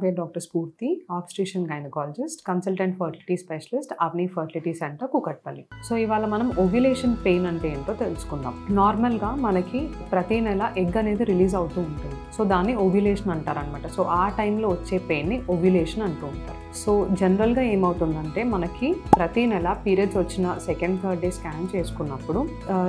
పేరు doctor Spoorthi, obstetrician gynaecologist, consultant fertility specialist, Avani fertility centre, Kukatpally. So ఇవాళ మనం ఓవ్యులేషన్ పెయిన్ అంటే ఏంటో తెలుసుకుందాం. నార్మల్గా మనకి ప్రతి నెల ఎగ్ అనేది రిలీజ్ అవుతూ ఉంటుంది. సో దాన్ని ఓవ్యులేషన్ అంటారనమాట. సో ఆ టైంలో వచ్చే పెయిన్ని ఓవ్యులేషన్ అంటూ ఉంటారు. సో జనరల్గా ఏమవుతుందంటే మనకి ప్రతి నెల పీరియడ్స్ వచ్చిన సెకండ్ థర్డ్ డే స్కాన్ చేసుకున్నప్పుడు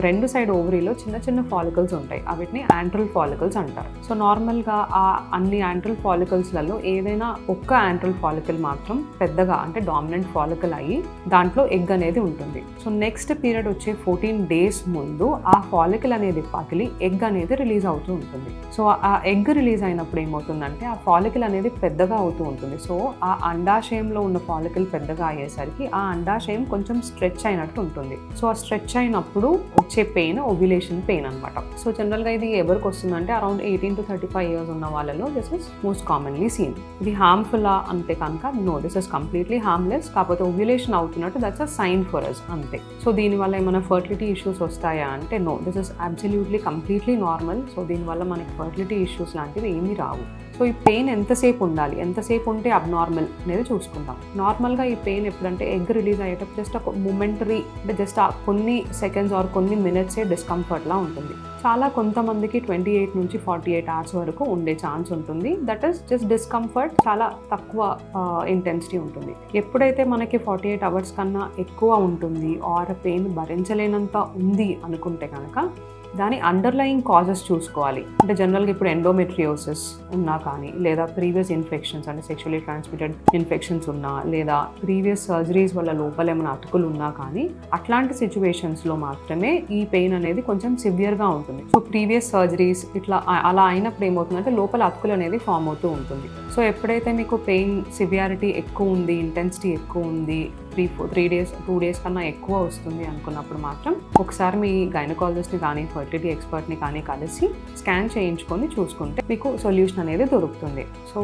రెండు సైడ్ ఓవరీలో చిన్న చిన్న ఫాలికల్స్ ఉంటాయి. వీటిని యాంట్రల్ ఫాలికల్స్ అంటారు. సో నార్మల్గా ఆ అన్ని యాంట్రల్ ఫాలికల్స్లలో ఏదైనా ఒక్క యాంట్రల్ ఫాలికల్ మాత్రం పెద్దగా అంటే డామినెంట్ ఫాలికల్ అయ్యి దాంట్లో ఎగ్ అనేది ఉంటుంది. సో నెక్స్ట్ పీరియడ్ వచ్చే 14 days ముందు ఆ ఫాలికల్ అనేది పగిలి ఎగ్ అనేది రిలీజ్ అవుతూ ఉంటుంది. సో ఆ ఎగ్ రిలీజ్ అయినప్పుడు ఏమవుతుందంటే ఆ ఫాలికల్ అనేది పెద్దగా అవుతూ ఉంటుంది. సో ఆ అండాశయంలో ఉన్న ఫాలికల్ పెద్దగా అయ్యేసరికి ఆ అండాశయం కొంచెం స్ట్రెచ్ అయినట్టు ఉంటుంది. సో ఆ స్ట్రెచ్ అయినప్పుడు వచ్చే పెయిన్ ఓవ్యులేషన్ పెయిన్ అనమాట. సో జనరల్గా ఇది ఎవరికి వస్తుందంటే అరౌండ్ 18 to 35 years ఉన్న వాళ్ళలో this is most commonly seen. ఇది హార్మ్ఫుల్ అంటే కనుక no, this is completely harmless. కాకపోతే ఓవ్యులేషన్ అవుతున్నట్టు that's a sign for us అంతే. సో దీనివల్ల ఏమైనా ఫర్టిలిటీ ఇష్యూస్ వస్తాయా అంటే no, this is absolutely completely normal. So దీనివల్ల మనకి ఫర్టిలిటీ ఇష్యూస్ లాంటివి ఏమీ రావు. సో ఈ పెయిన్ ఎంతసేపు ఉండాలి, ఎంతసేపు ఉంటే అబ్నార్మల్ అనేది చూసుకుందాం. నార్మల్గా ఈ పెయిన్ ఎప్పుడంటే ఎగ్ రిలీజ్ అయ్యేటప్పుడు జస్ట్ ఒక మొమెంటరీ అంటే జస్ట్ కొన్ని సెకండ్స్ ఆర్ కొన్ని మినిట్సే డిస్కంఫర్ట్లా ఉంటుంది. చాలా కొంతమందికి 28 నుంచి 48 hours వరకు ఉండే ఛాన్స్ ఉంటుంది. దట్ ఈస్ జస్ట్ డిస్కంఫర్ట్, చాలా తక్కువ ఇంటెన్సిటీ ఉంటుంది. ఎప్పుడైతే మనకి 48 hours కన్నా ఎక్కువ ఉంటుంది ఆర్ పెయిన్ భరించలేనంత ఉంది అనుకుంటే కనుక దాని అండర్లయింగ్ కాజెస్ చూసుకోవాలి. అంటే జనరల్గా ఇప్పుడు ఎండోమెట్రియోసిస్ ఉన్నా కానీ, లేదా ప్రీవియస్ ఇన్ఫెక్షన్స్ అంటే సెక్షువల్లీ ట్రాన్స్మిటెడ్ ఇన్ఫెక్షన్స్ ఉన్నా, లేదా ప్రీవియస్ సర్జరీస్ వల్ల లోపల ఏమైనా అతుకులు ఉన్నా కానీ అట్లాంటి సిచ్యువేషన్స్లో మాత్రమే ఈ పెయిన్ అనేది కొంచెం సివియర్గా ఉంటుంది. సో ప్రీవియస్ సర్జరీస్ ఇట్లా అలా అయినప్పుడు ఏమవుతుందంటే లోపల అతుకులు అనేది ఫామ్ అవుతూ ఉంటుంది. సో ఎప్పుడైతే మీకు పెయిన్ సివియారిటీ ఎక్కువ ఉంది, ఇంటెన్సిటీ ఎక్కువ ఉంది, 2 days కన్నా ఎక్కువ వస్తుంది అనుకున్నప్పుడు మాత్రం ఒకసారి మీ గైనకాలజిస్ట్ని కానీ ఫర్టిలిటీ ఎక్స్పర్ట్ని కానీ కలిసి స్కాన్ చేయించుకొని చూసుకుంటే మీకు సొల్యూషన్ అనేది దొరుకుతుంది. సో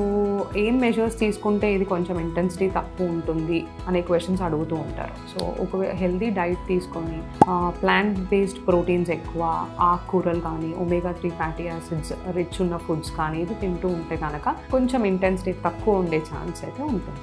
ఏం మెజర్స్ తీసుకుంటే ఇది కొంచెం ఇంటెన్సిటీ తక్కువ ఉంటుంది అనే క్వశ్చన్స్ అడుగుతూ ఉంటారు. సో ఒక హెల్దీ డైట్ తీసుకొని ప్లాంట్ బేస్డ్ ప్రోటీన్స్ ఎక్కువ, ఆకుకూరలు కానీ, omega-3 ఫ్యాటీ యాసిడ్స్ రిచ్ ఉన్న ఫుడ్స్ కానీ ఇది తింటూ ఉంటే కనుక కొంచెం ఇంటెన్సిటీ తక్కువ ఉండే ఛాన్స్ అయితే ఉంటుంది.